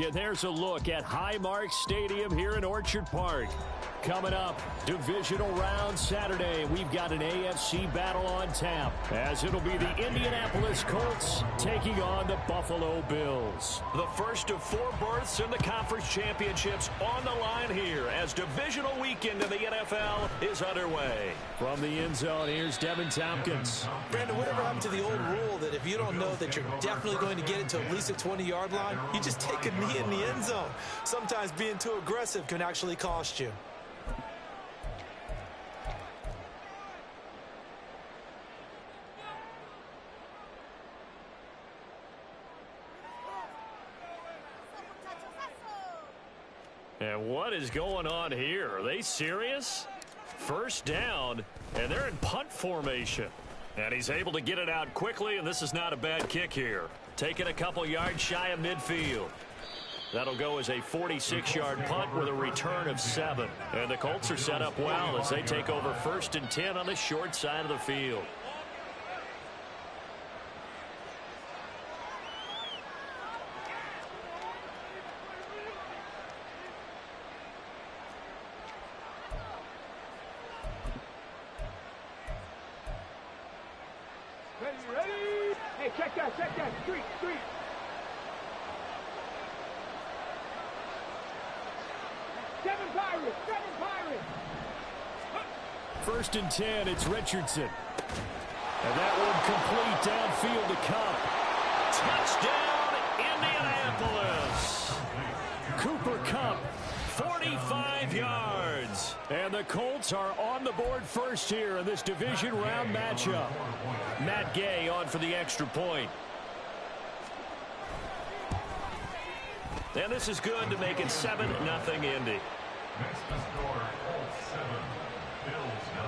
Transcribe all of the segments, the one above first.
And there's a look at Highmark Stadium here in Orchard Park. Coming up, divisional round Saturday. We've got an AFC battle on tap, as it'll be the Indianapolis Colts taking on the Buffalo Bills. The first of 4 berths in the conference championships on the line here as divisional weekend in the NFL is underway. From the end zone, here's Devin Tompkins. Brandon, whatever happened to the old rule that if you don't know that you're definitely going to get it to at least a 20-yard line, you just take a knee in the end zone. Sometimes being too aggressive can actually cost you. And what is going on here? Are they serious? First down, and they're in punt formation. And he's able to get it out quickly, and this is not a bad kick here. Taking a couple yards shy of midfield. That'll go as a 46-yard punt with a return of 7. And the Colts are set up well as they take over 1st and 10 on the short side of the field. Ready? Hey, check that, street. Seven Pirates. 1st and 10, it's Richardson. And that one complete downfield to Kupp. Touchdown, Indianapolis. Cooper Kupp, 45 yards. And the Colts are on the board first here in this division round matchup. Matt Gay on for the extra point. And this is good to make it 7-0 Indy. Next to score, Colts 7, Bills 0.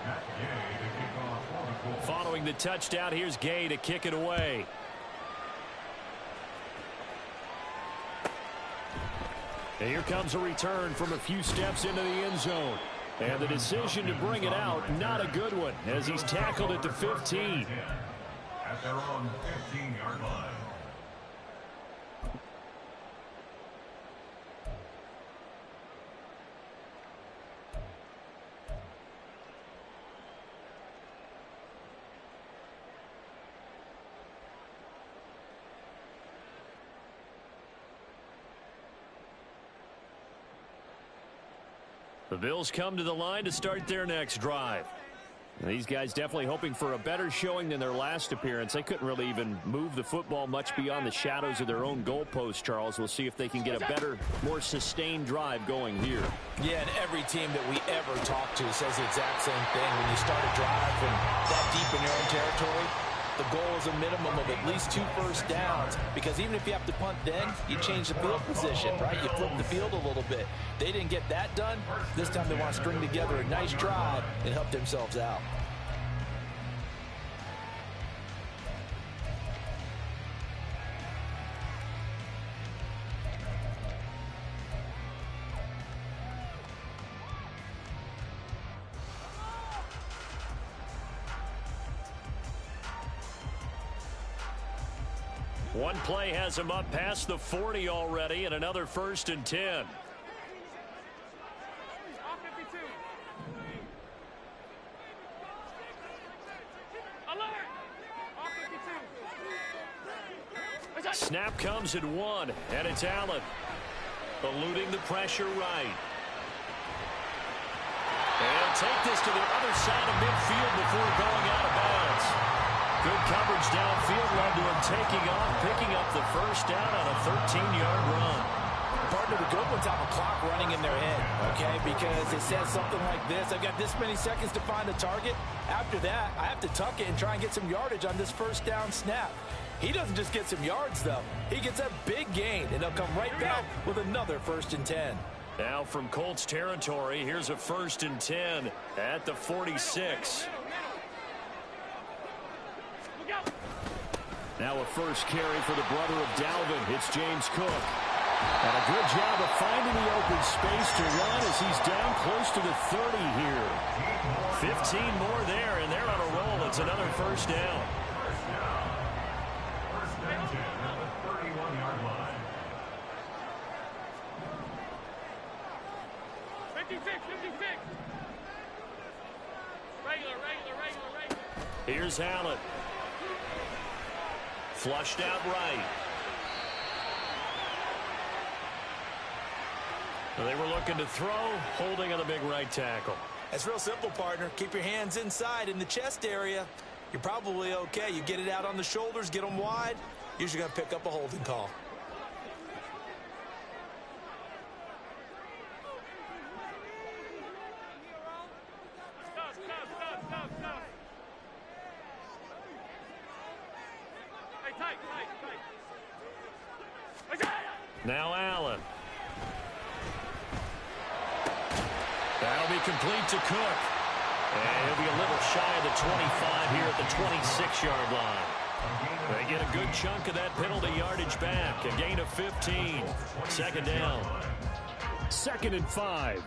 Matt Gay to kick off for the Colts. Following the touchdown, here's Gay to kick it away. And here comes a return from a few steps into the end zone. And the decision to bring it out, not a good one, as he's tackled at the 15. At their own 15-yard line. The Bills come to the line to start their next drive. These guys definitely hoping for a better showing than their last appearance. They couldn't really even move the football much beyond the shadows of their own goalpost, Charles. We'll see if they can get a better, more sustained drive going here. Yeah, and every team that we ever talk to says the exact same thing. When you start a drive from that deep in your own territory, the goal is a minimum of at least 2 first downs, because even if you have to punt then, you change the field position, right? You flip the field a little bit. They didn't get that done. This time they want to string together a nice drive and help themselves out. One play has him up past the 40 already, and another 1st and 10. Snap comes at 1, and it's Allen. Eluding the pressure right. And take this to the other side of midfield before going out of bounds. Good coverage downfield led to him taking off, picking up the first down on a 13-yard run. Partner, the good ones have a clock running in their head, okay? Because it says something like this: I've got this many seconds to find a target. After that, I have to tuck it and try and get some yardage on this first down snap. He doesn't just get some yards, though. He gets a big gain, and they'll come right back with another 1st and 10. Now from Colts territory, here's a 1st and 10 at the 46. Now a first carry for the brother of Dalvin. It's James Cook. And a good job of finding the open space to run as he's down close to the 30 here. 15 more there, and they're on a roll. It's another 1st down. First and 10 at the 31-yard Regular. Here's Allen. Flushed out right. They were looking to throw, holding on the big right tackle. It's real simple, partner. Keep your hands inside in the chest area. You're probably okay. You get it out on the shoulders, get them wide. Usually going to pick up a holding call. Now Allen. That'll be complete to Cook. And he'll be a little shy of the 25 here at the 26-yard line. They get a good chunk of that penalty yardage back. A gain of 15. Second down. 2nd and 5.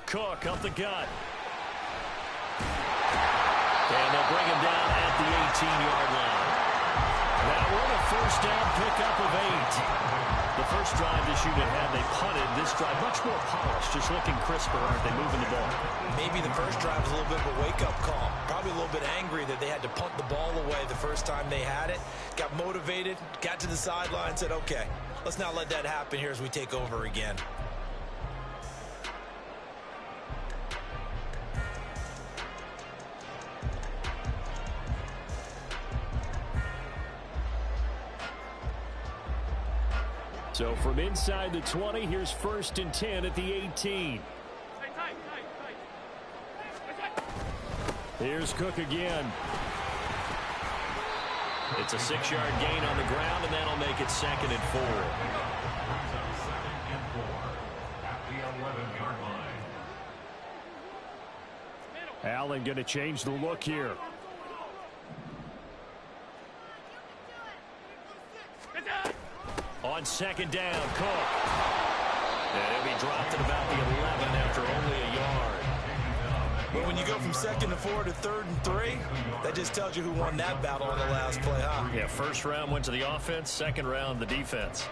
Cook up the gut. And they'll bring him down at the 18-yard line. That one a first down pickup of 8. The first drive this unit had, they punted. This drive much more polished, just looking crisper, aren't they, moving the ball? Maybe the first drive was a little bit of a wake-up call. Probably a little bit angry that they had to punt the ball away the first time they had it. Got motivated, got to the sideline, said, okay, let's not let that happen here as we take over again. So from inside the 20, here's 1st and 10 at the 18. Here's Cook again. It's a 6-yard gain on the ground, and that'll make it 2nd and 4. At the 11-yard line. Allen going to change the look here. On 2nd down, Cook. And he'll be dropped at about the 11 after only a yard. But when you go from 2nd and 4 to 3rd and 3, that just tells you who won that battle on the last play, huh? Yeah, first round went to the offense, second round the defense.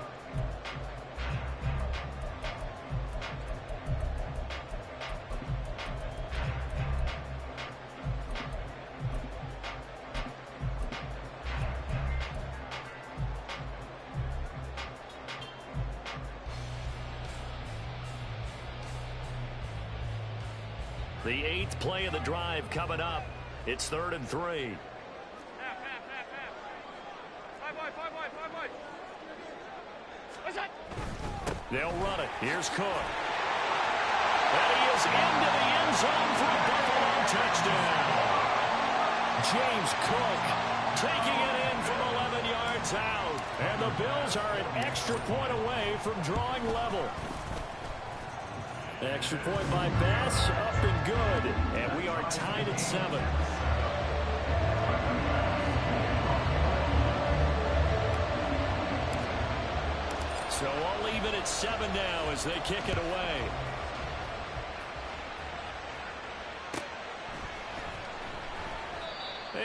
The 8th play of the drive coming up. It's 3rd and 3. They'll run it. Here's Cook. And he is into the end zone for a Buffalo touchdown. James Cook taking it in from 11 yards out. And the Bills are an extra point away from drawing level. Extra point by Bass, up and good. And we are tied at 7. So all even at 7 now as they kick it away.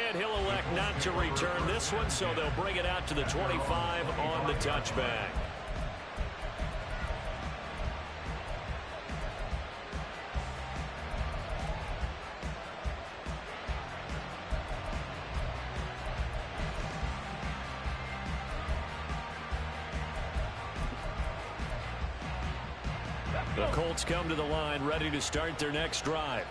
And he'll elect not to return this one, so they'll bring it out to the 25 on the touchback. The Colts come to the line, ready to start their next drive.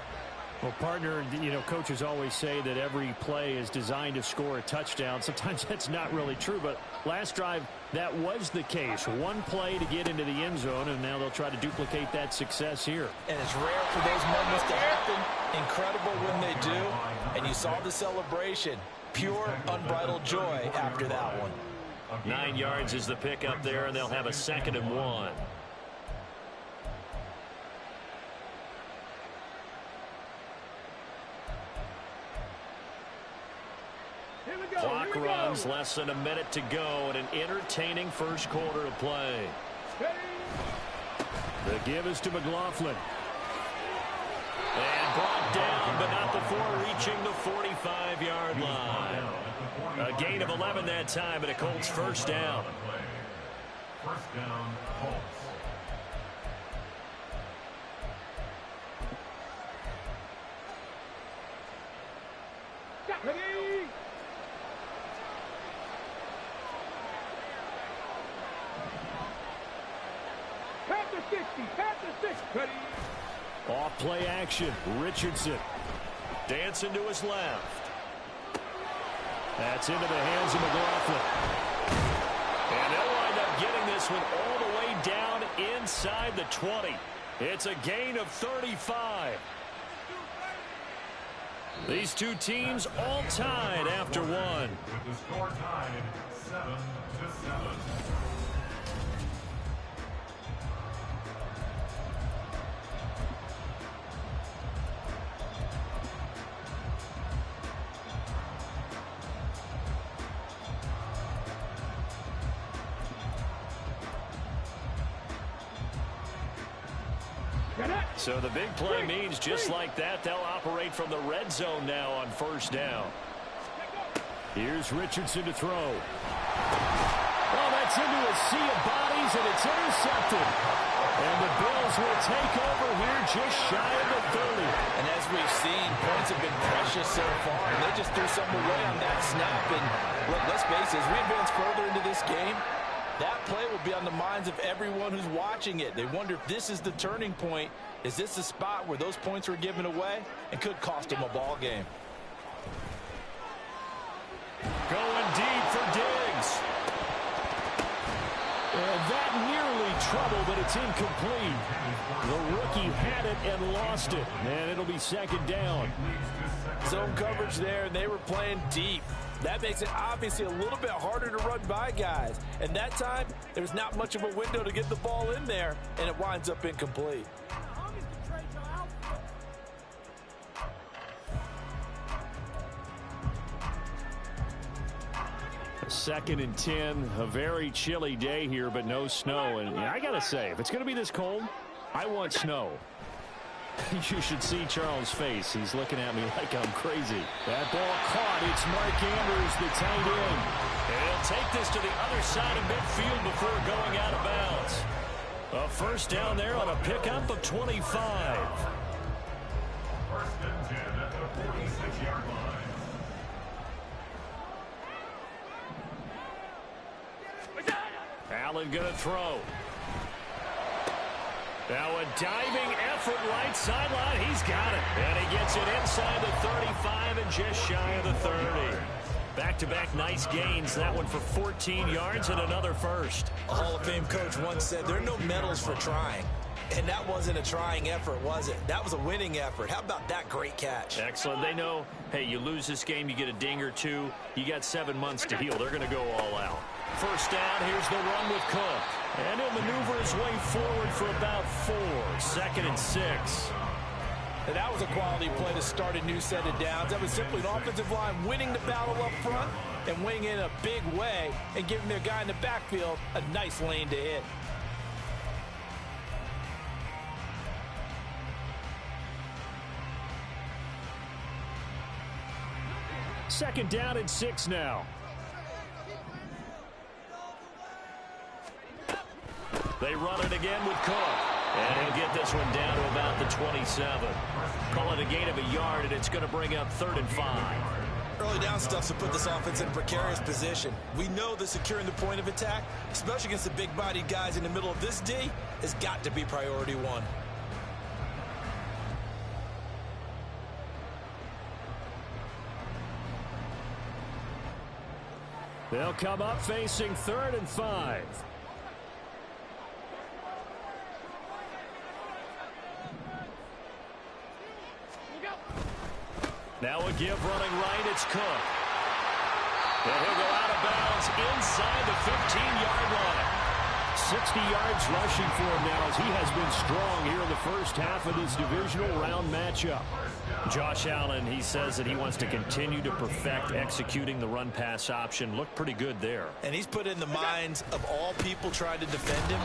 Well, partner, you know, coaches always say that every play is designed to score a touchdown. Sometimes that's not really true, but last drive, that was the case. One play to get into the end zone, and now they'll try to duplicate that success here. And it's rare for those moments to happen. Incredible when they do. And you saw the celebration. Pure, unbridled joy after that one. 9 yards is the pickup there, and they'll have a 2nd and 1. Clock runs, less than a minute to go, and an entertaining first quarter of play. The give is to McLaughlin. And brought down, but not before reaching the 45-yard line. A gain of 11 that time, and a Colts first down. First down, Colts. Ready? Pat the 60, pat the 6, ready? Off play action. Richardson. Dancing to his left. That's into the hands of McLaughlin. And they'll wind up getting this one all the way down inside the 20. It's a gain of 35. These two teams all tied after one. With the score tied 7-7. So the big play means just like that, they'll operate from the red zone now on first down. Here's Richardson to throw. Oh, that's into a sea of bodies, and it's intercepted. And the Bills will take over here just shy of the 30. And as we've seen, points have been precious so far, and they just threw some away on that snap. And look, let's face it, as we advance further into this game, that play will be on the minds of everyone who's watching it. They wonder if this is the turning point. Is this the spot where those points were given away and could cost them a ball game? Going deep for Diggs. And that nearly trouble, but it's incomplete. The rookie had it and lost it. And it'll be second down. Zone coverage there, and they were playing deep. That makes it obviously a little bit harder to run by guys. And that time, there's not much of a window to get the ball in there, and it winds up incomplete. Second and 10, a very chilly day here, but no snow. And I got to say, if it's going to be this cold, I want snow. You should see Charles' face. He's looking at me like I'm crazy. That ball caught. It's Mark Andrews, the tight end. And he'll take this to the other side of midfield before going out of bounds. A first down there on a pickup of 25. First and 10 at the 46-yard line. Allen going to throw. Now a diving effort right sideline. He's got it. And he gets it inside the 35 and just shy of the 30. Back-to-back nice gains. That one for 14 yards and another first. A Hall of Fame coach once said there are no medals for trying. And that wasn't a trying effort, was it? That was a winning effort. How about that great catch? Excellent. They know, hey, you lose this game, you get a ding or two. You got 7 months to heal. They're going to go all out. First down, here's the run with Cook. And he'll maneuver his way forward for about 4. Second and 6. And that was a quality play to start a new set of downs. That was simply an offensive line winning the battle up front and winning in a big way and giving their guy in the backfield a nice lane to hit. Second down and 6 now. They run it again with Cook. And he'll get this one down to about the 27. Call it a gain of a yard, and it's going to bring up 3rd and 5. Early down stuff to put this offense in a precarious position. We know that securing the point of attack, especially against the big-bodied guys in the middle of this D, has got to be priority 1. They'll come up facing 3rd and 5. Now a give running right, it's Cook. And he'll go out of bounds inside the 15-yard line. 60 yards rushing for him now as he has been strong here in the first half of this divisional round matchup. Josh Allen, he says that he wants to continue to perfect executing the run-pass option. Looked pretty good there. And he's put in the minds of all people trying to defend him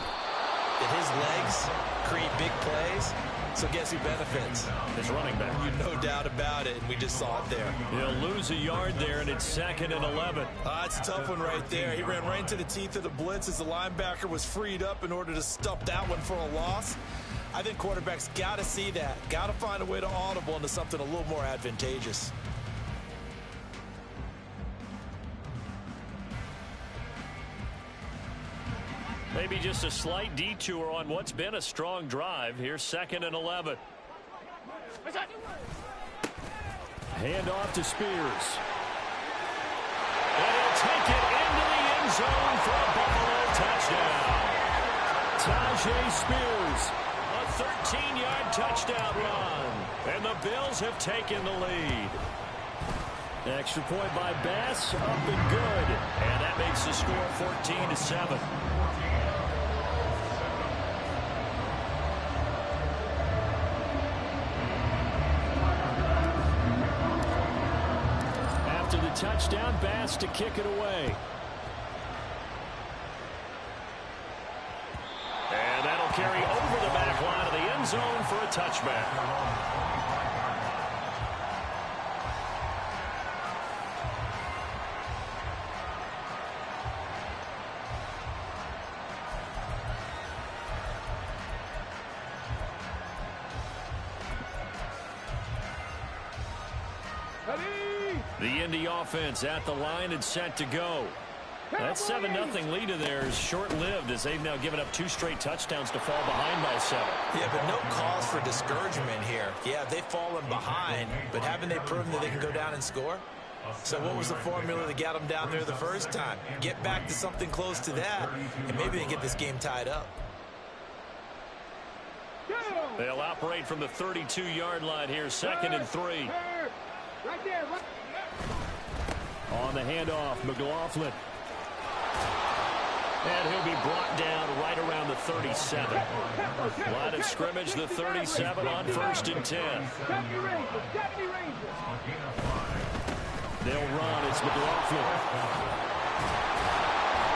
that his legs create big plays. So guess who benefits? His running back. No doubt about it, and we just saw it there. He'll lose a yard there, and it's 2nd and 11. It's a tough one right there. He ran right into the teeth of the blitz as the linebacker was freed up in order to stop that one for a loss. I think quarterbacks got to see that. Got to find a way to audible into something a little more advantageous. Maybe just a slight detour on what's been a strong drive. Here's 2nd and 11. Hand off to Spears. And he'll take it into the end zone for a Buffalo touchdown. Tajay Spears. A 13-yard touchdown run. And the Bills have taken the lead. Extra point by Bass. Up and good. And that makes the score 14-7. After the touchdown, Bass to kick it away. And that'll carry over the back line of the end zone for a touchback. The Indy offense at the line and set to go. That 7-0 lead of theirs is short-lived as they've now given up 2 straight touchdowns to fall behind by 7. Yeah, but no cause for discouragement here. Yeah, they've fallen behind, but haven't they proven that they can go down and score? So what was the formula that got them down there the first time? Get back to something close to that, and maybe they get this game tied up. They'll operate from the 32-yard line here, 2nd and 3. Right there. Right. On the handoff, McLaughlin. And he'll be brought down right around the 37. Line of scrimmage, the 37 on 1st and 10. They'll run. It's McLaughlin.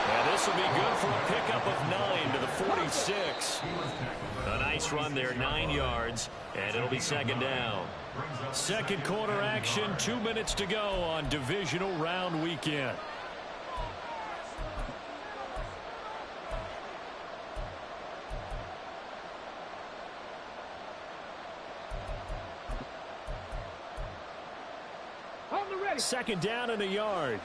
And this will be good for a pickup of 9 to the 46. A nice run there, 9 yards, and it'll be 2nd down. Second quarter action, 2 minutes to go on divisional round weekend. Second down and a yard.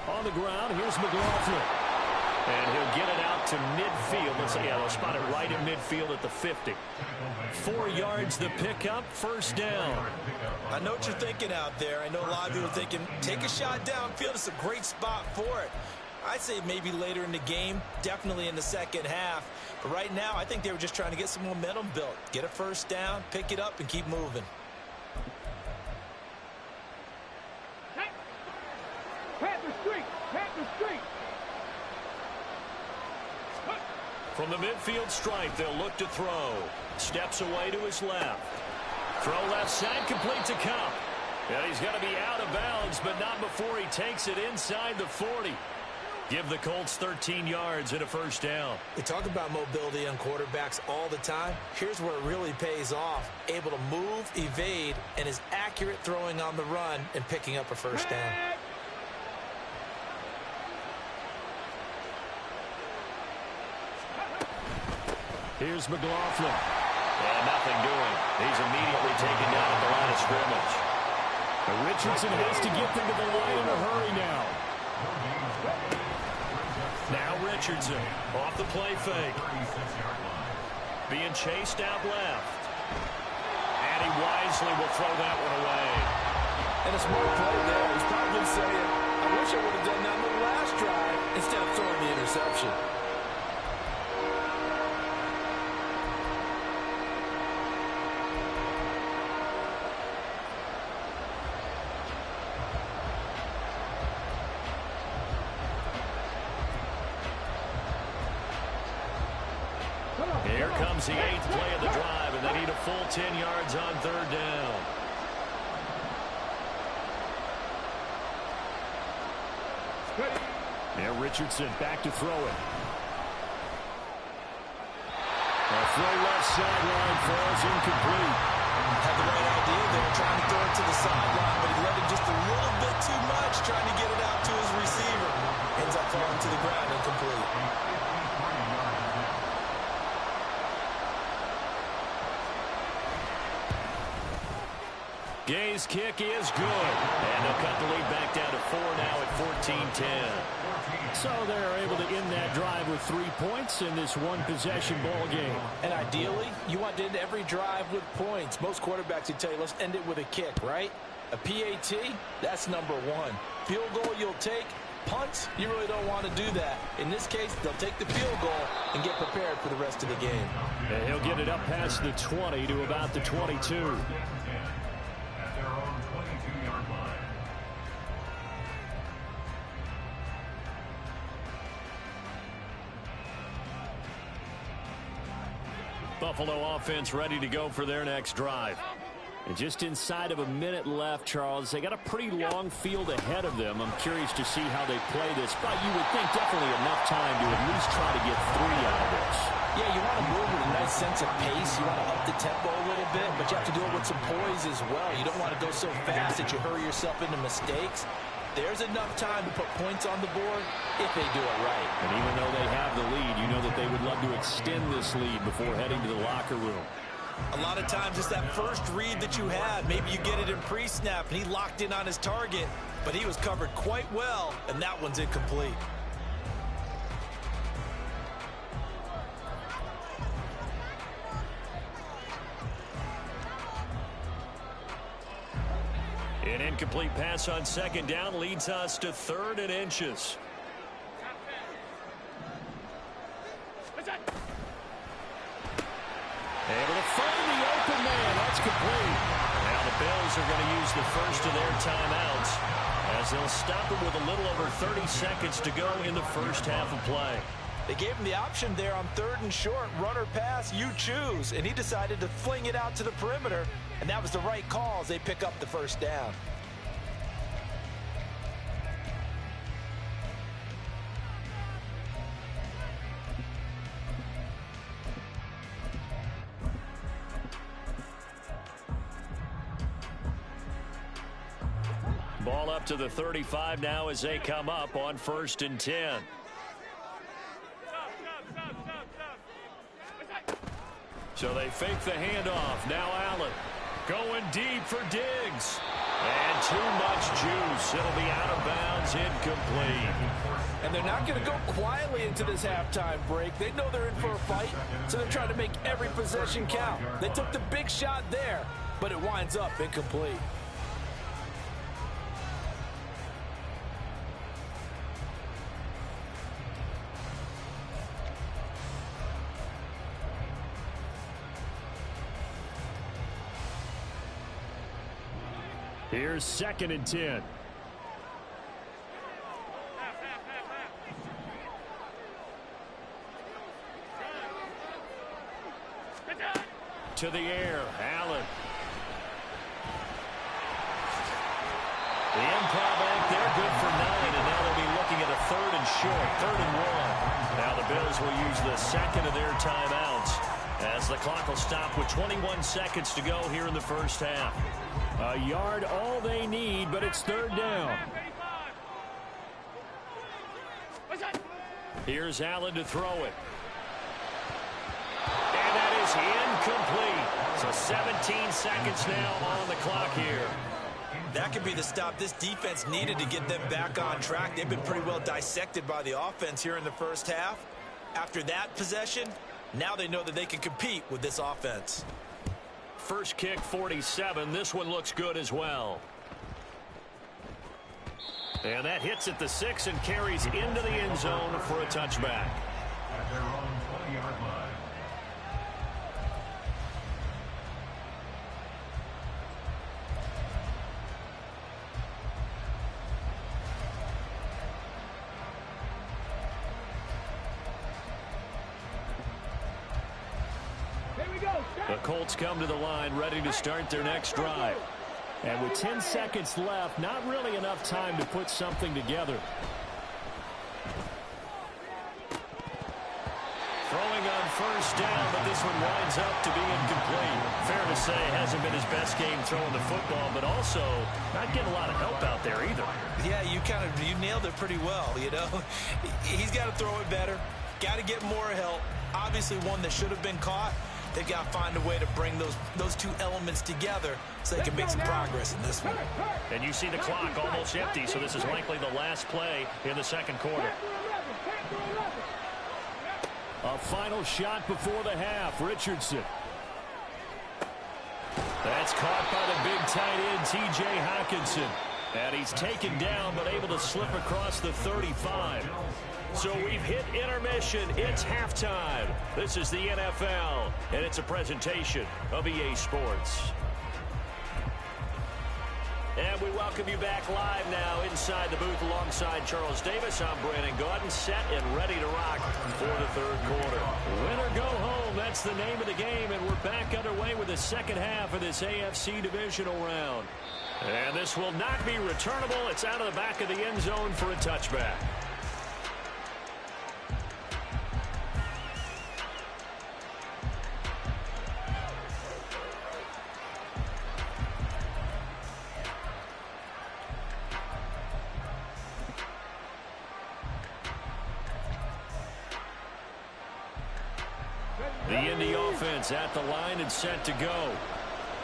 On the ground, here's McLaughlin. And he'll get it out to midfield. Let's see, they'll spot it right in midfield at the 50. 4 yards the pickup, 1st down. I know what you're thinking out there. I know a lot of people are thinking, take a shot downfield. It's a great spot for it. I'd say maybe later in the game, definitely in the second half. But right now, I think they were just trying to get some momentum built. Get a 1st down, pick it up, and keep moving. Panther Street. From the midfield stripe, they'll look to throw. Steps away to his left. Throw left side, complete to Cup. And he's going to be out of bounds, but not before he takes it inside the 40. Give the Colts 13 yards and a 1st down. We talk about mobility on quarterbacks all the time. Here's where it really pays off. Able to move, evade, and is accurate throwing on the run and picking up a 1st down. Here's McLaughlin. And nothing doing. He's immediately taken down at the line of scrimmage. Richardson has to get them to the line in a hurry now. Now Richardson off the play fake. Being chased out left. And he wisely will throw that one away. And a smart play there. He's probably saying, I wish I would have done that on the last drive instead of throwing the interception. Here comes the 8th play of the drive, and they need a full 10 yards on 3rd down. And Richardson back to throw it. A throw left sideline falls incomplete. Had the right idea there, trying to throw it to the sideline, but he let it just a little bit too much, trying to get it out to his receiver. Ends up falling to the ground, incomplete. Gay's kick is good. And they'll cut the lead back down to 4 now at 14-10. So they're able to end that drive with 3 points in this one-possession ball game. And ideally, you want to end every drive with points. Most quarterbacks would tell you, let's end it with a kick, right? A PAT, that's number one. Field goal you'll take. Punts, you really don't want to do that. In this case, they'll take the field goal and get prepared for the rest of the game. And he'll get it up past the 20 to about the 22. Buffalo offense ready to go for their next drive. And just inside of a minute left, Charles, they got a pretty long field ahead of them. I'm curious to see how they play this, but you would think definitely enough time to at least try to get 3 out of this. Yeah, you want to move with a nice sense of pace. You want to up the tempo a little bit, but you have to do it with some poise as well. You don't want to go so fast that you hurry yourself into mistakes. There's enough time to put points on the board if they do it right. And even though they have the lead, you know that they would love to extend this lead before heading to the locker room. A lot of times it's that first read that you had. Maybe you get it in pre-snap, and he locked in on his target, but he was covered quite well, and that one's incomplete. An incomplete pass on second down leads us to 3rd and inches. Able to find the open man. That's complete. Now the Bills are going to use the first of their timeouts as they'll stop it with a little over 30 seconds to go in the first half of play. They gave him the option there on 3rd and short. Run or pass, you choose. And he decided to fling it out to the perimeter. And that was the right call as they pick up the first down. Ball up to the 35 now as they come up on 1st and 10. So they fake the handoff. Now Allen going deep for Diggs. And too much juice. It'll be out of bounds, incomplete. And they're not going to go quietly into this halftime break. They know they're in for a fight, so they're trying to make every possession count. They took the big shot there, but it winds up incomplete. Here's 2nd and 10. To the air, Allen. The improv act, they're good for 9, and now they'll be looking at a 3rd and short, 3rd and 1. Now the Bills will use the second of their timeouts as the clock will stop with 21 seconds to go here in the first half. A yard all they need, but it's 3rd down. Here's Allen to throw it. And that is incomplete. So 17 seconds now on the clock here. That could be the stop this defense needed to get them back on track. They've been pretty well dissected by the offense here in the first half. After that possession, now they know that they can compete with this offense. First kick, 47. This one looks good as well. And that hits at the 6 and carries into the end zone for a touchback. At their own 20-yard line. The Colts come to the line ready to start their next drive. And with 10 seconds left, not really enough time to put something together. Throwing on first down, but this one winds up to be incomplete. Fair to say, hasn't been his best game throwing the football, but also not getting a lot of help out there either. Yeah, you nailed it pretty well, you know. He's got to throw it better, got to get more help. Obviously one that should have been caught. They've got to find a way to bring those two elements together so they can make some progress in this one. And you see the clock almost empty, so this is likely the last play in the second quarter. A final shot before the half. Richardson. That's caught by the big tight end, T.J. Hockenson. And he's taken down, but able to slip across the 35. So we've hit intermission. It's halftime. This is the NFL, and it's a presentation of EA Sports. And we welcome you back live now inside the booth alongside Charles Davis. I'm Brandon Gaudin, set and ready to rock for the third quarter. Win or go home, that's the name of the game, and we're back underway with the second half of this AFC divisional round. And this will not be returnable. It's out of the back of the end zone for a touchback. The Indy offense at the line and set to go.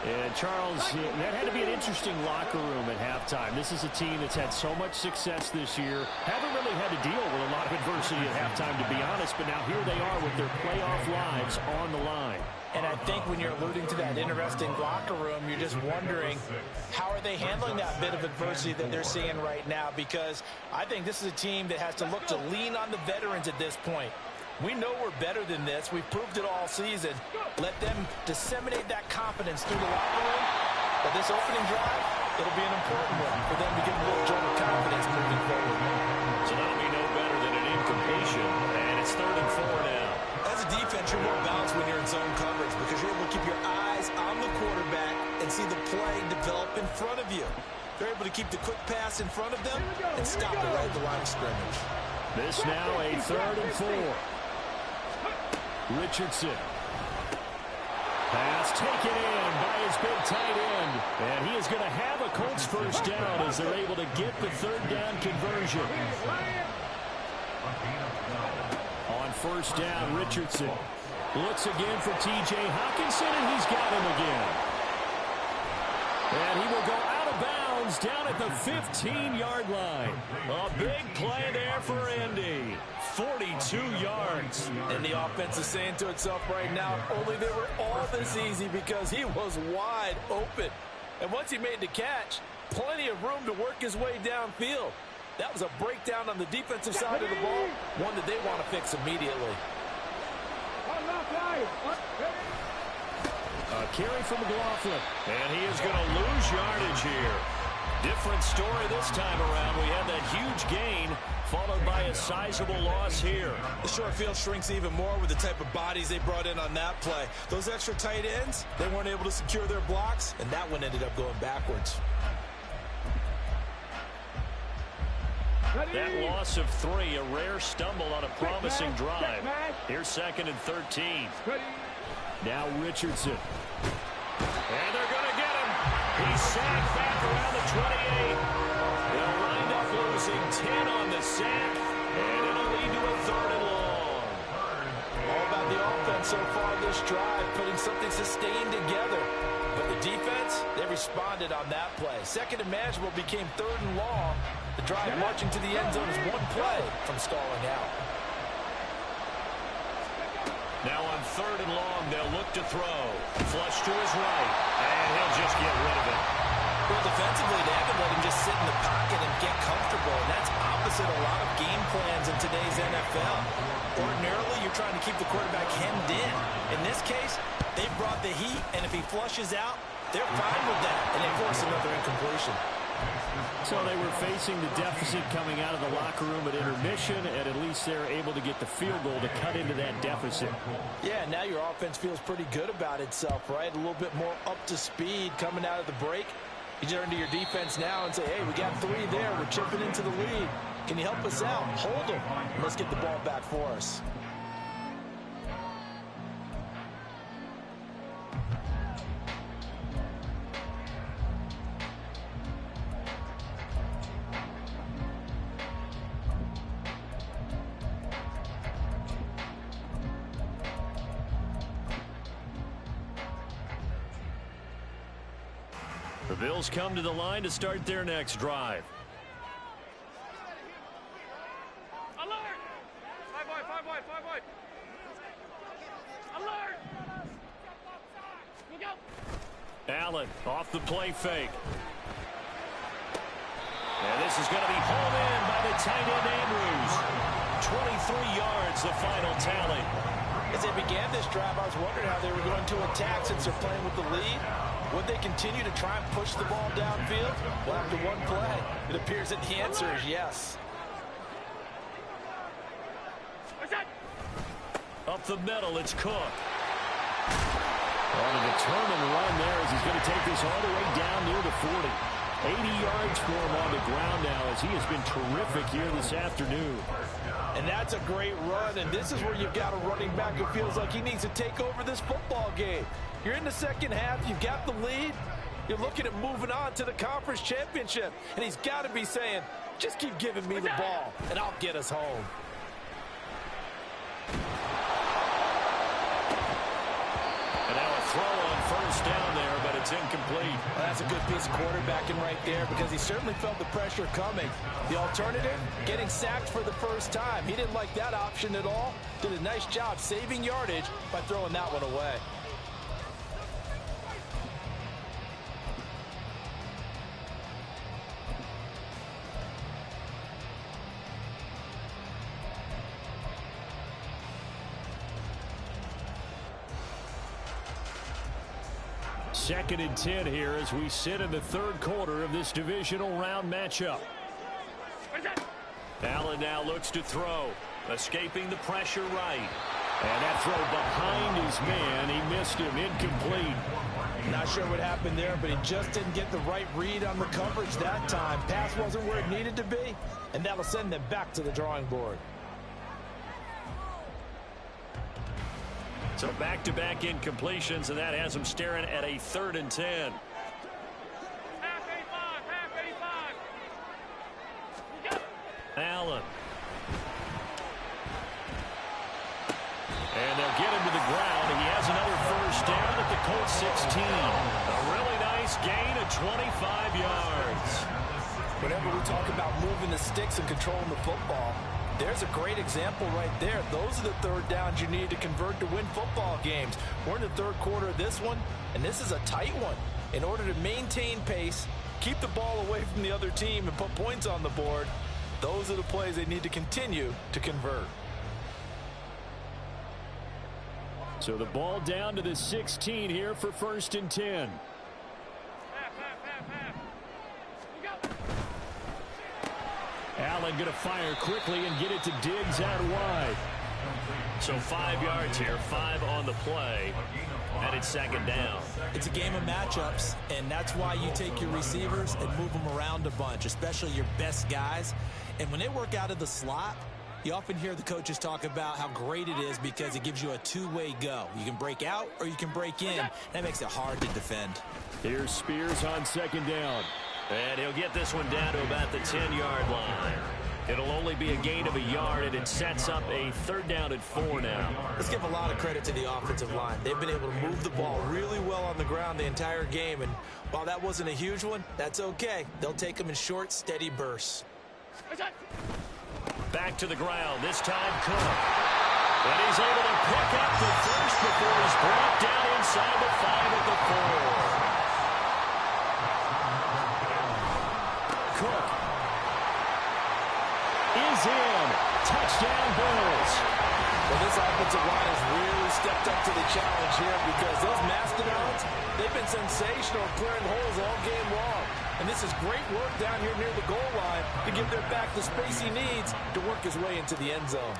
And Charles, that had to be an interesting locker room at halftime. This is a team that's had so much success this year. Haven't really had to deal with a lot of adversity at halftime, to be honest. But now here they are with their playoff lives on the line. And I think when you're alluding to that interesting locker room, you're just wondering, how are they handling that bit of adversity that they're seeing right now? Because I think this is a team that has to look to lean on the veterans at this point. We know we're better than this. We've proved it all season. Let them disseminate that confidence through the locker room. But this opening drive, it'll be an important one for them to get a little jolt of confidence moving forward. So that'll be no better than an incompletion. And it's 3rd and 4 now. As a defense, you're more balanced when you're in zone coverage because you're able to keep your eyes on the quarterback and see the play develop in front of you. They're able to keep the quick pass in front of them and stop it right at the line of scrimmage. This now a 3rd and 4. Richardson. Pass taken in by his big tight end. And he is going to have a Colts first down as they're able to get the 3rd down conversion. On first down, Richardson looks again for T.J. Hockenson, and he's got him again. And he will go out of bounds down at the 15-yard line. A big play there for Indy. 42 yards. And the offense is saying to itself right now, only they were all this easy because he was wide open. And once he made the catch, plenty of room to work his way downfield. That was a breakdown on the defensive side of the ball, one that they want to fix immediately. A carry from McLaughlin. And he is going to lose yardage here. Different story this time around. We had that huge gain followed by a sizable loss here. The short field shrinks even more with the type of bodies they brought in on that play. Those extra tight ends, they weren't able to secure their blocks, and that one ended up going backwards. That loss of 3, a rare stumble on a promising drive. Here's 2nd and 13. Now Richardson. And they're going to get him. He's sacked back around the 28. They'll wind up losing 10 on the sack, and it'll lead to a 3rd and long. All about the offense so far this drive, putting something sustained together. But the defense, they responded on that play. 2nd and manageable became 3rd and long. The drive marching to the end zone is one play from stalling out. Now on 3rd and long, they'll look to throw. Flush to his right, and he'll just get rid of it. Well, defensively, they haven't let him just sit in the pocket and get comfortable, and that's opposite a lot of game plans in today's NFL. Ordinarily, you're trying to keep the quarterback hemmed in. In this case, they brought the heat, and if he flushes out, they're fine with that, and they force another incompletion. So they were facing the deficit coming out of the locker room at intermission, and at least they're able to get the field goal to cut into that deficit. Yeah, now your offense feels pretty good about itself, right? A little bit more up to speed coming out of the break. You turn to your defense now and say, hey, we got 3 there. We're chipping into the lead. Can you help us out? Hold them. Let's get the ball back for us. The Bills come to the line to start their next drive. Alert! Five wide. Alert! Look out! Allen off the play fake. And this is going to be hauled in by the tight end Andrews. 23 yards, the final tally. As they began this drive, I was wondering how they were going to attack since they're playing with the lead. Would they continue to try and push the ball downfield? Well, after one play, it appears that the answer is yes. Up the middle, it's Cook. On a determined run there as he's going to take this all the way down near the 40. 80 yards for him on the ground now as he has been terrific here this afternoon. And that's a great run, and this is where you've got a running back who feels like he needs to take over this football game. You're in the second half, you've got the lead, you're looking at moving on to the conference championship, and he's got to be saying, just keep giving me the ball, and I'll get us home. And now a throw on first down there, but it's incomplete. Well, that's a good piece of quarterbacking right there because he certainly felt the pressure coming. The alternative, getting sacked for the first time. He didn't like that option at all. Did a nice job saving yardage by throwing that one away. Second and 10 here as we sit in the third quarter of this divisional round matchup. Allen now looks to throw, escaping the pressure right. And that throw behind his man, he missed him, incomplete. Not sure what happened there, but he just didn't get the right read on the coverage that time. Pass wasn't where it needed to be, and that'll send them back to the drawing board. So back-to-back incompletions, and that has him staring at a 3rd and 10. Half 85. Allen. And they'll get him to the ground. He has another first down at the Colts 16. A really nice gain of 25 yards. Whenever we talk about moving the sticks and controlling the football, there's a great example right there. Those are the third downs you need to convert to win football games. We're in the third quarter of this one, and this is a tight one. In order to maintain pace, keep the ball away from the other team, and put points on the board, those are the plays they need to continue to convert. So the ball down to the 16 here for 1st and 10. Allen going to fire quickly and get it to Diggs out wide. So 5 yards here, 5 on the play, and it's 2nd down. It's a game of matchups, and that's why you take your receivers and move them around a bunch, especially your best guys. And when they work out of the slot, you often hear the coaches talk about how great it is because it gives you a two-way go. You can break out or you can break in. That makes it hard to defend. Here's Spears on 2nd down. And he'll get this one down to about the 10-yard line. It'll only be a gain of a yard, and it sets up a 3rd down and 4 now. Let's give a lot of credit to the offensive line. They've been able to move the ball really well on the ground the entire game, and while that wasn't a huge one, that's okay. They'll take them in short, steady bursts. Back to the ground, this time Cook. And he's able to pick up the first before he's brought down inside the 5 at the 4. Cook is in. Touchdown, Bills. Well, this offensive line has really stepped up to the challenge here because those mastodons, they've been sensational clearing holes all game long. And this is great work down here near the goal line to give their back the space he needs to work his way into the end zone.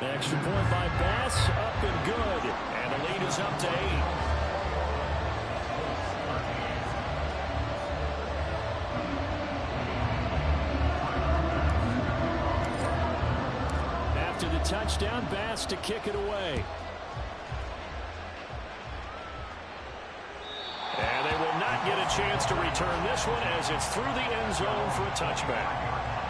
Extra point by Bass, up and good. And the lead is up to 8. After the touchdown, Bass to kick it away. And they will not get a chance to return this one as it's through the end zone for a touchback.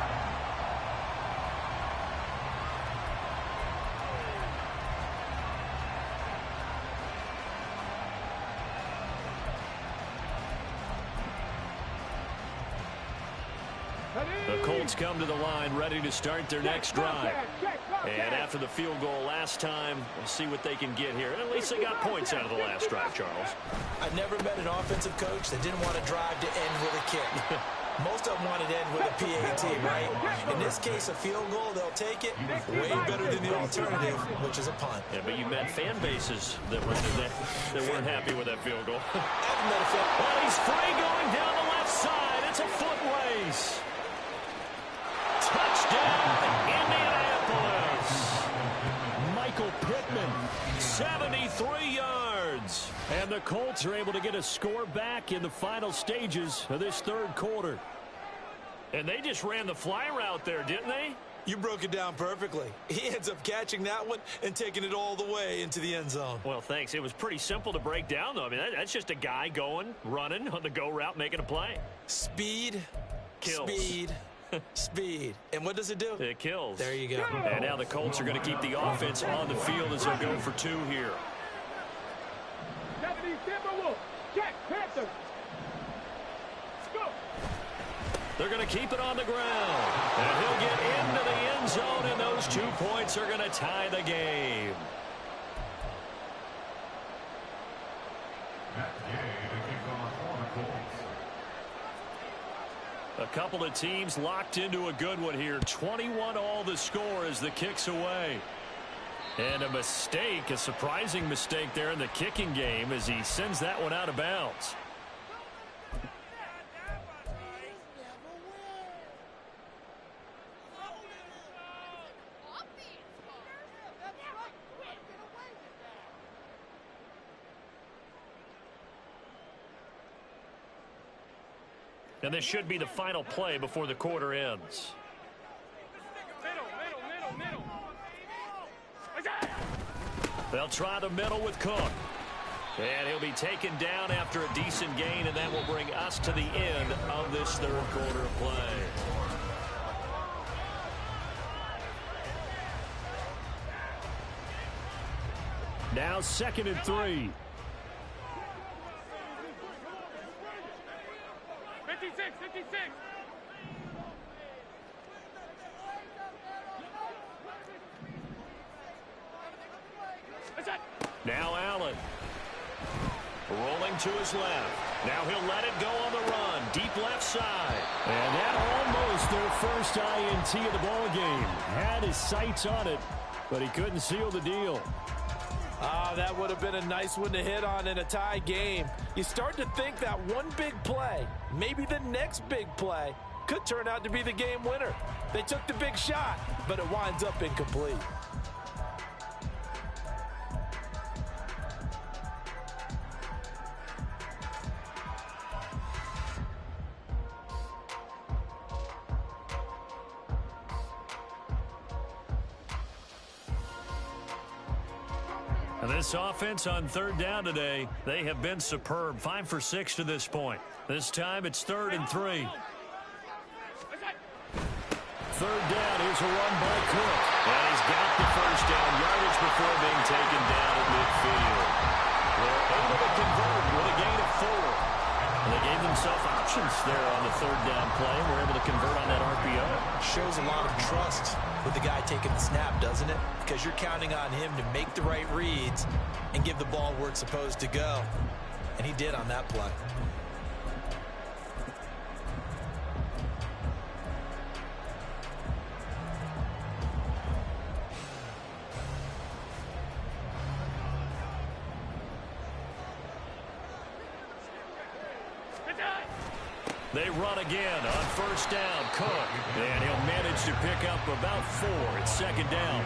The Colts come to the line ready to start their next drive. And after the field goal last time, we'll see what they can get here. And at least they got points out of the last drive, Charles. I've never met an offensive coach that didn't want to drive to end with a kick. Most of them want to end with a PAT, right? In this case, a field goal, they'll take it. Way better than the alternative, which is a punt. Yeah, but you met fan bases that weren't happy with that field goal. Well, he's free going down the left side. It's a foot race. Touchdown, Indianapolis. Michael Pittman. 73 yards. And the Colts are able to get a score back in the final stages of this third quarter. And they just ran the fly route there, didn't they? You broke it down perfectly. He ends up catching that one and taking it all the way into the end zone. Well, thanks. It was pretty simple to break down, though. I mean, that's just a guy going, running on the go route, making a play. Speed, Kills. speed, speed. And what does it do? It kills. There you go. And now the Colts are going to keep the offense on the field as they go for two here. They're going to keep it on the ground. And he'll get into the end zone, and those 2 points are going to tie the game. Matt Gay to kick off for the Colts. A couple of teams locked into a good one here. 21 all the score as the kick's away. And a mistake, a surprising mistake there in the kicking game as he sends that one out of bounds. And this should be the final play before the quarter ends. Middle. They'll try the middle with Cook. And he'll be taken down after a decent gain, and that will bring us to the end of this third quarter of play. Now 2nd and 3. 56. Now Allen. Rolling to his left. Now he'll let it go on the run. Deep left side. And that almost their first INT of the ball game. Had his sights on it, but he couldn't seal the deal. That would have been a nice one to hit on in a tie game. You start to think that one big play, maybe the next big play, could turn out to be the game winner. They took the big shot, but it winds up incomplete. And this offense on third down today, they have been superb. 5 for 6 to this point. This time it's 3rd and 3. Third down, here's a run by Cook. And he's got the first down, yardage before being taken down at midfield. They're able to convert with a gain of 4. And they gave themselves options there on the third down play. We're able to convert on that RPO. Shows a lot of trust with the guy taking the snap, doesn't it? Because you're counting on him to make the right reads and give the ball where it's supposed to go. And he did on that play. They run again on first down. Cook. And he'll manage to pick up about 4. It's 2nd down.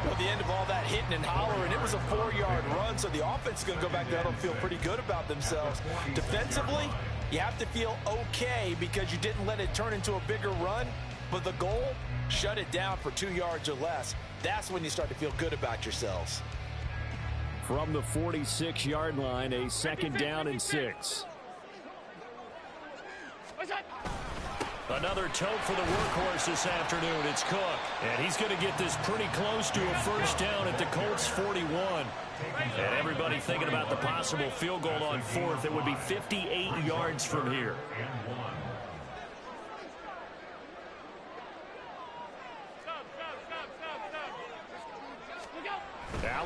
Well, the end of all that hitting and hollering, it was a 4-yard run, so the offense is going to go back there and feel pretty good about themselves. Defensively, you have to feel okay because you didn't let it turn into a bigger run, but the goal, shut it down for 2 yards or less. That's when you start to feel good about yourselves. From the 46-yard line, a 2nd down and 6. Another tote for the workhorse this afternoon. It's Cook. And he's going to get this pretty close to a first down at the Colts 41. And everybody thinking about the possible field goal on 4th. It would be 58 yards from here.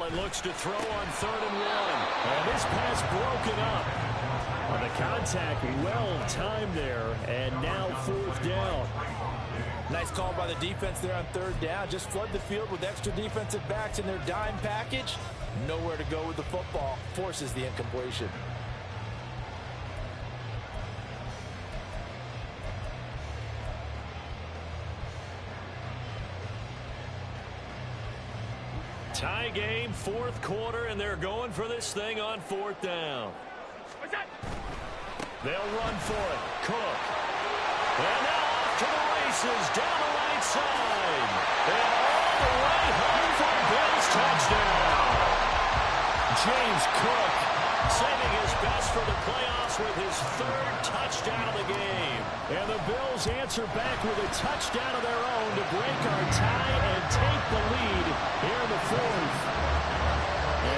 and looks to throw on 3rd and 1. And this pass broken up. The contact well timed there, and now 4th down. Nice call by the defense there on 3rd down. Just flood the field with extra defensive backs in their dime package. Nowhere to go with the football. Forces the incompletion. Tie game, 4th quarter, and they're going for this thing on 4th down. They'll run for it. Cook. And now off to the races down the right side. And all the way home for Bills touchdown. James Cook saving his best for the playoffs with his 3rd touchdown of the game. And the Bills answer back with a touchdown of their own to break our tie and take the lead here in the 4th.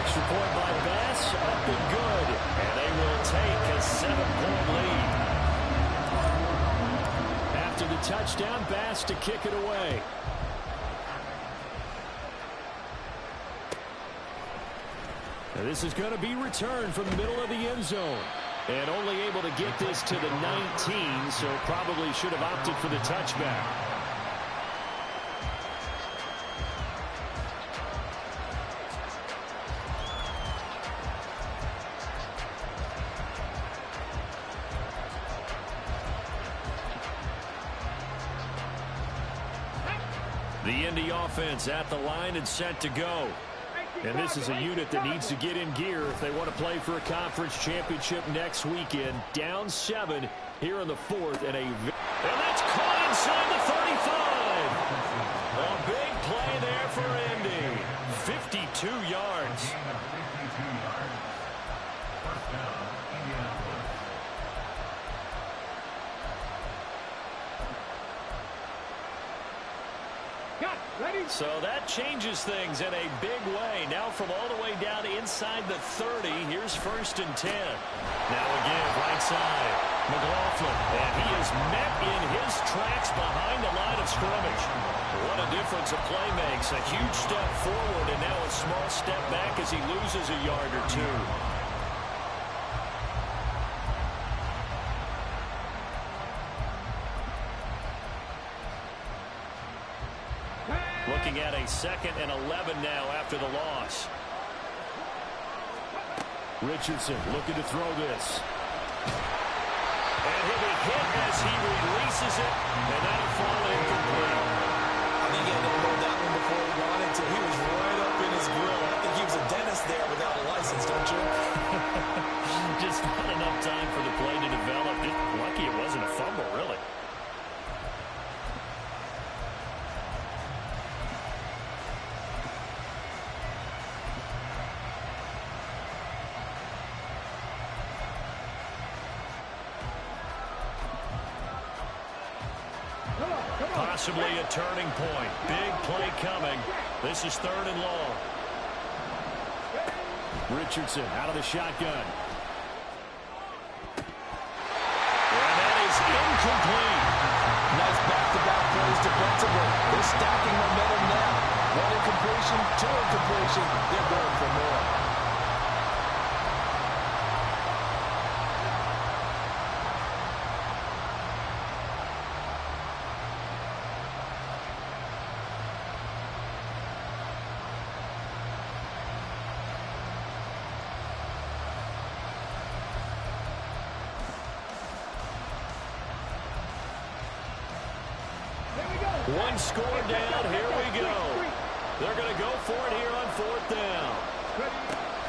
Extra point by Bass, up and good. And they will take a 7-point lead. After the touchdown, Bass to kick it away. And this is going to be returned from the middle of the end zone. And only able to get this to the 19, so probably should have opted for the touchback. The Indy offense at the line and set to go. And this is a unit that needs to get in gear if they want to play for a conference championship next weekend. Down 7 here in the 4th. And that's caught inside the 35. A big play there for Indy. 52 yards. So that changes things in a big way. Now from all the way down inside the 30, here's 1st and 10. Now again, right side, McLaughlin. And he is met in his tracks behind the line of scrimmage. What a difference a play makes. A huge step forward and now a small step back as he loses a yard or 2. Looking at a 2nd and 11 now after the loss. Richardson looking to throw this. And he'll be hit as he releases it, and that'll fall incomplete. I think he had to load that one before he wanted to. He was right up in his grill. I think he was a dentist there without a license, don't you? Just not enough time for the play to develop. Just lucky it wasn't a fumble, really. Possibly a turning point. Big play coming. This is 3rd and long. Richardson out of the shotgun. And that is incomplete. Nice back-to-back plays defensively. They're stacking momentum now. 1 incompletion, 2 incompletion. They're going for more. One score down. Here we go. They're going to go for it here on 4th down.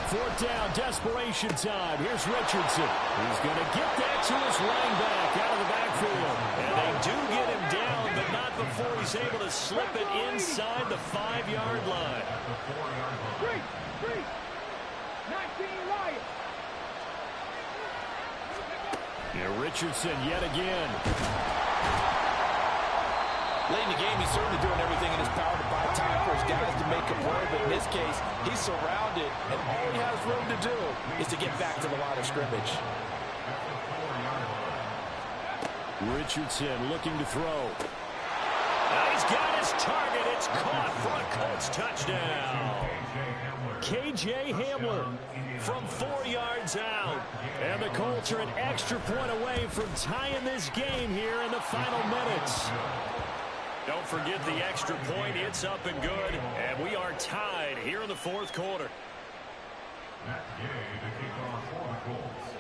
4th down, desperation time. Here's Richardson. He's going to get that to his running back out of the backfield. And they do get him down, but not before he's able to slip it inside the 5-yard line. 3, 19 Lions. Yeah, Richardson yet again. Late in the game, he's certainly doing everything in his power to buy time for his guys to make a play, but in this case, he's surrounded, and all he has room to do is to get back to the line of scrimmage. Richardson looking to throw. Now he's got his target. It's caught for a Colts touchdown. K.J. Hamler from 4 yards out. And the Colts are an extra point away from tying this game here in the final minutes. Don't forget the extra point. It's up and good. And we are tied here in the fourth quarter. Matt Gay to kick off for the Colts.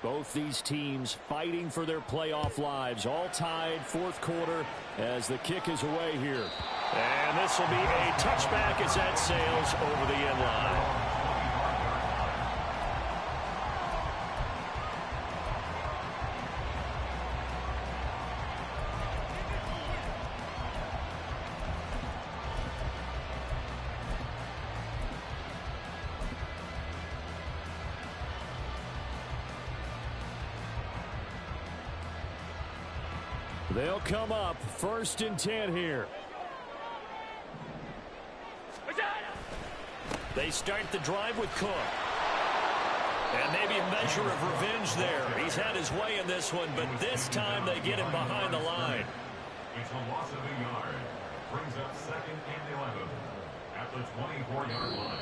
Both these teams fighting for their playoff lives. All tied fourth quarter as the kick is away here. And this will be a touchback as that sails over the end line. They'll come up 1st and 10 here. They start the drive with Cook. And maybe a measure of revenge there. He's had his way in this one, but this time they get him behind the line. It's a loss of a yard. Brings up 2nd and 11 at the 24-yard line.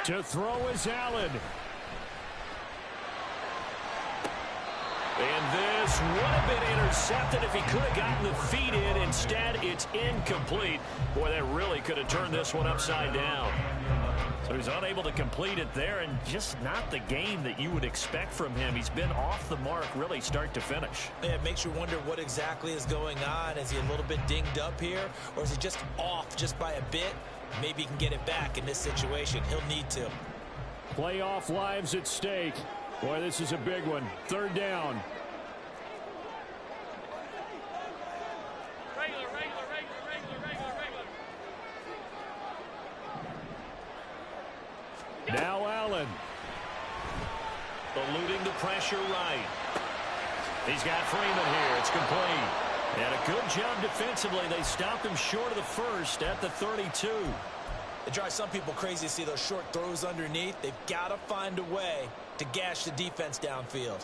To throw is Allen. And this would have been intercepted if he could have gotten the feet in. Instead, it's incomplete. Boy, that really could have turned this one upside down. So he's unable to complete it there, and just not the game that you would expect from him. He's been off the mark really start to finish. Yeah, it makes you wonder what exactly is going on. Is he a little bit dinged up here, or is he just off just by a bit? Maybe he can get it back in this situation. He'll need to. Playoff lives at stake. Boy, this is a big one. 3rd down. Now Allen. Eluding the pressure right. He's got Freeman here. It's complete. And a good job defensively. They stopped him short of the first at the 32. It drives some people crazy to see those short throws underneath. They've got to find a way to gash the defense downfield.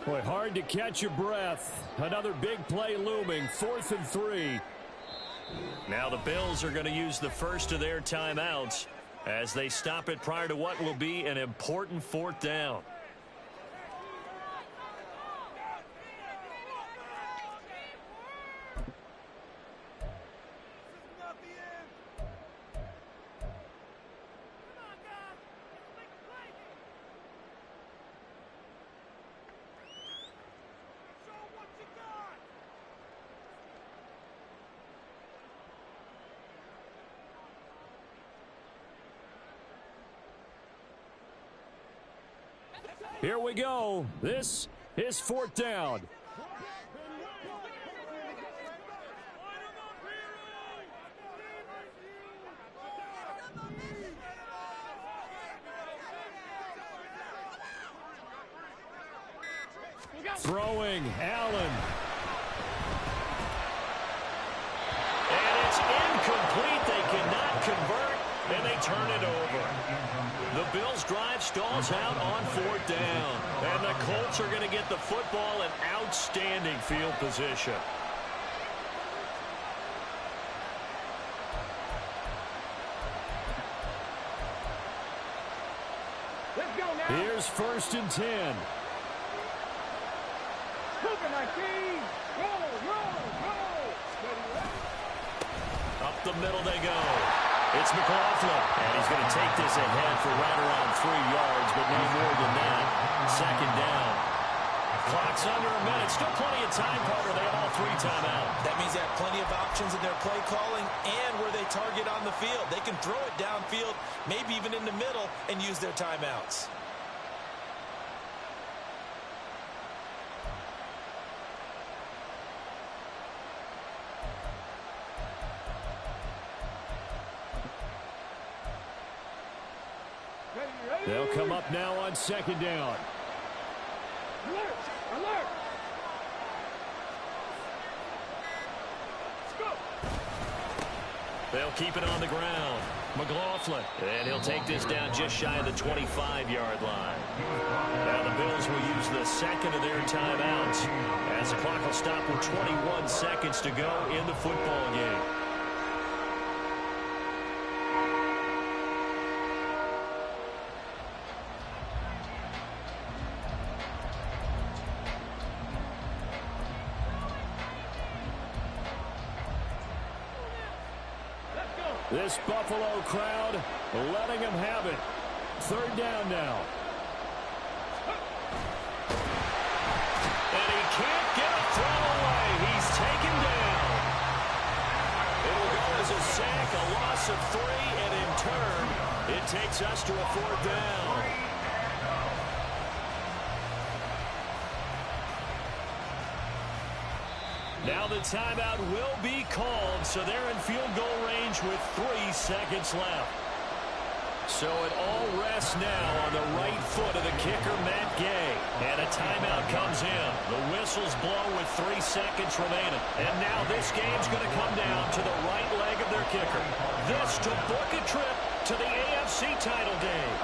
Boy, hard to catch your breath. Another big play looming. 4th and 3. Now the Bills are going to use the first of their timeouts as they stop it prior to what will be an important 4th down. Here we go. This is 4th down. Throwing, Allen. And it's incomplete. They cannot convert, and they turn it over. The Bills' drive stalls out on 4th down. And the Colts are going to get the football in outstanding field position. Let's go now. Here's 1st and 10. Moving 19. Roll, roll. Up the middle they go. It's McLaughlin, and he's going to take this ahead for right around 3 yards, but no more than that. Second down. Clock's under a minute. Still plenty of time, Carter. They have all 3 timeouts. That means they have plenty of options in their play calling and where they target on the field. They can throw it downfield, maybe even in the middle, and use their timeouts. They'll come up now on second down. Alert! Alert! Let's go! They'll keep it on the ground. McLaughlin. And he'll take this down just shy of the 25-yard line. Now the Bills will use the second of their timeouts as the clock will stop with 21 seconds to go in the football game. This Buffalo crowd letting them have it. Third down now. And he can't get a throw away. He's taken down. It will go as a sack, a loss of 3, and in turn, it takes us to a 4th down. Now the timeout will be called, so they're in field goal range with 3 seconds left. So it all rests now on the right foot of the kicker, Matt Gay. And a timeout comes in. The whistles blow with 3 seconds remaining. And now this game's going to come down to the right leg of their kicker. This to book a trip to the AFC title game.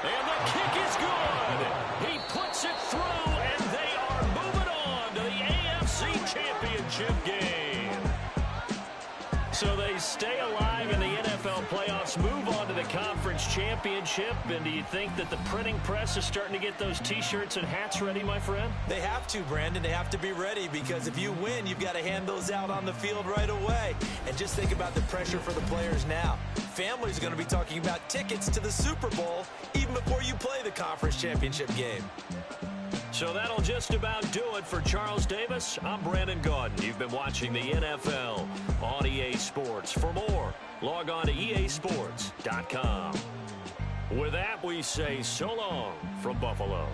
And the kick is good. He puts it through, and they are moving on to the AFC Championship game. So they stay alive in the NFL playoffs, move on to the conference championship. And do you think that the printing press is starting to get those T-shirts and hats ready, my friend? They have to, Brandon. They have to be ready because if you win, you've got to hand those out on the field right away. And just think about the pressure for the players now. Families are going to be talking about tickets to the Super Bowl even before you play the conference championship game. So that'll just about do it for Charles Davis. I'm Brandon Gaudin. You've been watching the NFL on EA Sports. For more, log on to easports.com. With that, we say so long from Buffalo.